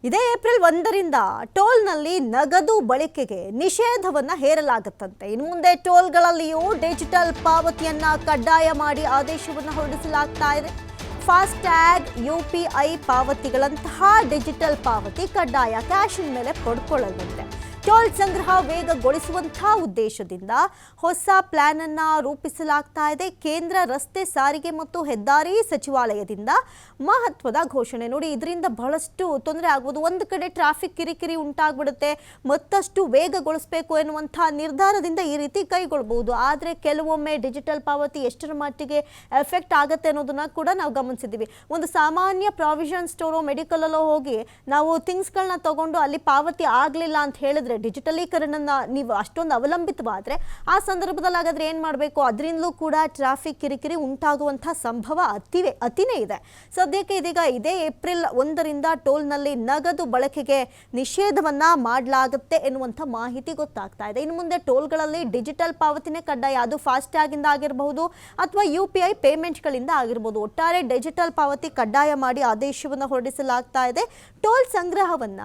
ಇದೇ ಏಪ್ರಿಲ್ 1ರಿಂದ ಟೋಲ್ನಲ್ಲಿ ನಗದು ಬಳಕೆಗೆ ನಿಷೇಧವನ್ನು ಹೇರಲಾಗುತ್ತಂತೆ. ಇನ್ನು ಮುಂದೆ ಟೋಲ್ಗಳಲ್ಲಿಯೂ ಡಿಜಿಟಲ್ ಪಾವತಿಯನ್ನ ಕಡ್ಡಾಯ ಮಾಡಿ ಆದೇಶವನ್ನು ಹೊರಡಿಸಲಾಗ್ತಾ ಇದೆ. ಫಾಸ್ಟ್ಯಾಗ್, UPI ಪಾವತಿಗಳಂತಹ ಡಿಜಿಟಲ್ ಪಾವತಿ ಕಡ್ಡಾಯ, ಕ್ಯಾಶಿನ ಮೇಲೆ ಪಡ್ಕೊಳ್ಳದಂತೆ. ಟೋಲ್ ಸಂಗ್ರಹ ವೇಗಗೊಳಿಸುವಂತಹ ಉದ್ದೇಶದಿಂದ ಹೊಸ ಪ್ಲಾನ್ ಅನ್ನ ರೂಪಿಸಲಾಗ್ತಾ ಇದೆ. ಕೇಂದ್ರ ರಸ್ತೆ ಸಾರಿಗೆ ಮತ್ತು ಹೆದ್ದಾರಿ ಸಚಿವಾಲಯದಿಂದ ಮಹತ್ವದ ಘೋಷಣೆ. ನೋಡಿ, ಇದರಿಂದ ಬಹಳಷ್ಟು ತೊಂದರೆ ಆಗ್ಬೋದು. ಒಂದು ಕಡೆ ಟ್ರಾಫಿಕ್ ಕಿರಿಕಿರಿ ಉಂಟಾಗ್ಬಿಡುತ್ತೆ, ಮತ್ತಷ್ಟು ವೇಗಗೊಳಿಸಬೇಕು ಎನ್ನುವಂತಹ ನಿರ್ಧಾರದಿಂದ ಈ ರೀತಿ ಕೈಗೊಳ್ಳಬಹುದು. ಆದರೆ ಕೆಲವೊಮ್ಮೆ ಡಿಜಿಟಲ್ ಪಾವತಿ ಎಷ್ಟರ ಮಟ್ಟಿಗೆ ಎಫೆಕ್ಟ್ ಆಗುತ್ತೆ ಅನ್ನೋದನ್ನ ಕೂಡ ನಾವು ಗಮನಿಸಿದ್ದೀವಿ. ಒಂದು ಸಾಮಾನ್ಯ ಪ್ರಾವಿಷನ್ ಸ್ಟೋರು, ಮೆಡಿಕಲಲ್ಲೋ ಹೋಗಿ ನಾವು ಥಿಂಗ್ಸ್ಗಳನ್ನ ತಗೊಂಡು ಅಲ್ಲಿ ಪಾವತಿ ಆಗಲಿಲ್ಲ ಅಂತ ಹೇಳಿದ್ರೆ, ಡಿಜಿಟಲೀಕರಣನ ನೀವು ಅಷ್ಟೊಂದು ಅವಲಂಬಿತವಾದರೆ ಆ ಸಂದರ್ಭದಲ್ಲಿ ಹಾಗಾದ್ರೆ ಏನು ಮಾಡಬೇಕು? ಅದರಿಂದಲೂ ಕೂಡ ಟ್ರಾಫಿಕ್ ಕಿರಿಕಿರಿ ಉಂಟಾಗುವಂತಹ ಸಂಭವ ಅತಿನೇ ಇದೆ. ಸದ್ಯಕ್ಕೆ ಇದೀಗ ಇದೇ ಏಪ್ರಿಲ್ 1ರಿಂದ ಟೋಲ್ನಲ್ಲಿ ನಗದು ಬಳಕೆಗೆ ನಿಷೇಧವನ್ನ ಮಾಡಲಾಗುತ್ತೆ ಎನ್ನುವಂಥ ಮಾಹಿತಿ ಗೊತ್ತಾಗ್ತಾ ಇದೆ. ಇನ್ನು ಮುಂದೆ ಟೋಲ್ಗಳಲ್ಲಿ ಡಿಜಿಟಲ್ ಪಾವತಿನೇ ಕಡ್ಡಾಯ. ಅದು ಫಾಸ್ಟ್ಯಾಗ್ ಇಂದ ಆಗಿರಬಹುದು ಅಥವಾ UPI ಪೇಮೆಂಟ್ಗಳಿಂದ ಆಗಿರಬಹುದು. ಒಟ್ಟಾರೆ ಡಿಜಿಟಲ್ ಪಾವತಿ ಕಡ್ಡಾಯ ಮಾಡಿ ಆದೇಶವನ್ನು ಹೊರಡಿಸಲಾಗ್ತಾ ಇದೆ. ಟೋಲ್ ಸಂಗ್ರಹವನ್ನ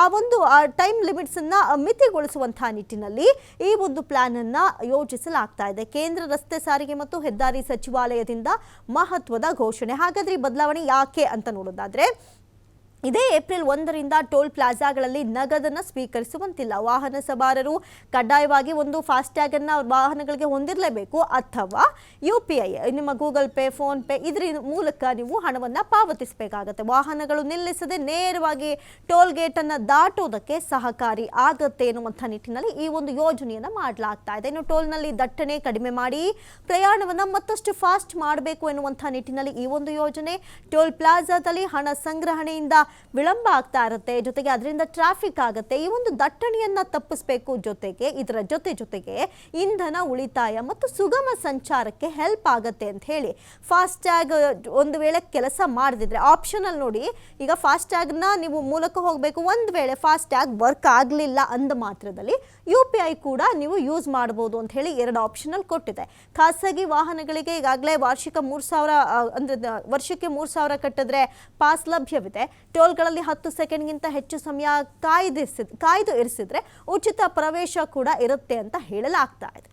ಆ ಒಂದು ಟೈಮ್ ಲಿಮಿಟ್ಸ್ ಅನ್ನ ಮಿತಿಗೊಳಿಸುವಂತಹ ನಿಟ್ಟಿನಲ್ಲಿ ಈ ಒಂದು ಪ್ಲಾನ್ ಅನ್ನ ಯೋಜಿಸಲಾಗ್ತಾ ಇದೆ. ಕೇಂದ್ರ ರಸ್ತೆ ಸಾರಿಗೆ ಮತ್ತು ಹೆದ್ದಾರಿ ಸಚಿವಾಲಯದಿಂದ ಮಹತ್ವದ ಘೋಷಣೆ. ಹಾಗಾದ್ರೆ ಈ ಬದಲಾವಣೆ ಯಾಕೆ ಅಂತ ನೋಡೋದಾದ್ರೆ, ಇದೇ ಏಪ್ರಿಲ್ 1ರಿಂದ ಟೋಲ್ ಪ್ಲಾಜಾಗಳಲ್ಲಿ ನಗದನ್ನು ಸ್ವೀಕರಿಸುವಂತಿಲ್ಲ. ವಾಹನ ಸವಾರರು ಕಡ್ಡಾಯವಾಗಿ ಒಂದು ಫಾಸ್ಟ್ಯಾಗ್ ಅನ್ನ ವಾಹನಗಳಿಗೆ ಹೊಂದಿರಲೇಬೇಕು, ಅಥವಾ UPI, ನಿಮ್ಮ ಗೂಗಲ್ ಪೇ, ಫೋನ್ ಪೇ ಇದರ ಮೂಲಕ ನೀವು ಹಣವನ್ನು ಪಾವತಿಸಬೇಕಾಗತ್ತೆ. ವಾಹನಗಳು ನಿಲ್ಲಿಸದೆ ನೇರವಾಗಿ ಟೋಲ್ ಗೇಟ್ ಅನ್ನು ದಾಟೋದಕ್ಕೆ ಸಹಕಾರಿ ಆಗುತ್ತೆ ಎನ್ನುವಂಥ ನಿಟ್ಟಿನಲ್ಲಿ ಈ ಒಂದು ಯೋಜನೆಯನ್ನು ಮಾಡಲಾಗ್ತಾ ಇದೆ. ಇನ್ನು ಟೋಲ್ನಲ್ಲಿ ದಟ್ಟಣೆ ಕಡಿಮೆ ಮಾಡಿ ಪ್ರಯಾಣವನ್ನು ಮತ್ತಷ್ಟು ಫಾಸ್ಟ್ ಮಾಡಬೇಕು ಎನ್ನುವಂಥ ನಿಟ್ಟಿನಲ್ಲಿ ಈ ಒಂದು ಯೋಜನೆ. ಟೋಲ್ ಪ್ಲಾಜಾದಲ್ಲಿ ಹಣ ಸಂಗ್ರಹಣೆಯಿಂದ ವಿಳಂಬ ಆಗ್ತಾ ಇರುತ್ತೆ, ಜೊತೆಗೆ ಅದರಿಂದ ಟ್ರಾಫಿಕ್ ಆಗುತ್ತೆ. ಈ ಒಂದು ದಟ್ಟಣೆಯನ್ನ ತಪ್ಪಿಸಬೇಕು, ಜೊತೆಗೆ ಇದರ ಜೊತೆಗೆ ಇಂಧನ ಉಳಿತಾಯ ಮತ್ತು ಸುಗಮ ಸಂಚಾರಕ್ಕೆ ಹೆಲ್ಪ್ ಆಗುತ್ತೆ ಅಂತ ಹೇಳಿ ಫಾಸ್ಟ್ಯಾಗ್ ಒಂದು ವೇಳೆ ಕೆಲಸ ಮಾಡದಿದ್ರೆ ಆಪ್ಷನಲ್ ನೋಡಿ, ಈಗ ಫಾಸ್ಟ್ಯಾಗ್ನ ನೀವು ಮೂಲಕ ಹೋಗಬೇಕು. ಒಂದು ವೇಳೆ ಫಾಸ್ಟ್ಯಾಗ್ ವರ್ಕ್ ಆಗಲಿಲ್ಲ ಅಂದ ಮಾತ್ರದಲ್ಲಿ UPI ಕೂಡ ನೀವು ಯೂಸ್ ಮಾಡಬಹುದು ಅಂತ ಹೇಳಿ 2 ಆಪ್ಷನಲ್ ಕೊಟ್ಟಿದೆ. ಖಾಸಗಿ ವಾಹನಗಳಿಗೆ ಈಗಾಗಲೇ ವಾರ್ಷಿಕ 3,000 ಅಂದ್ರೆ ವರ್ಷಕ್ಕೆ 3,000 ಕಟ್ಟಿದ್ರೆ ಪಾಸ್ ಲಭ್ಯವಿದೆ. ಟೋಲ್ಗಳಲ್ಲಿ 10 ಸೆಕೆಂಡ್ಗಿಂತ ಹೆಚ್ಚು ಸಮಯ ಕಾಯ್ದು ಇರಿಸಿದ್ರೆ ಉಚಿತ ಪ್ರವೇಶ ಕೂಡ ಇರುತ್ತೆ ಅಂತ ಹೇಳಲಾಗ್ತಾ ಇದೆ.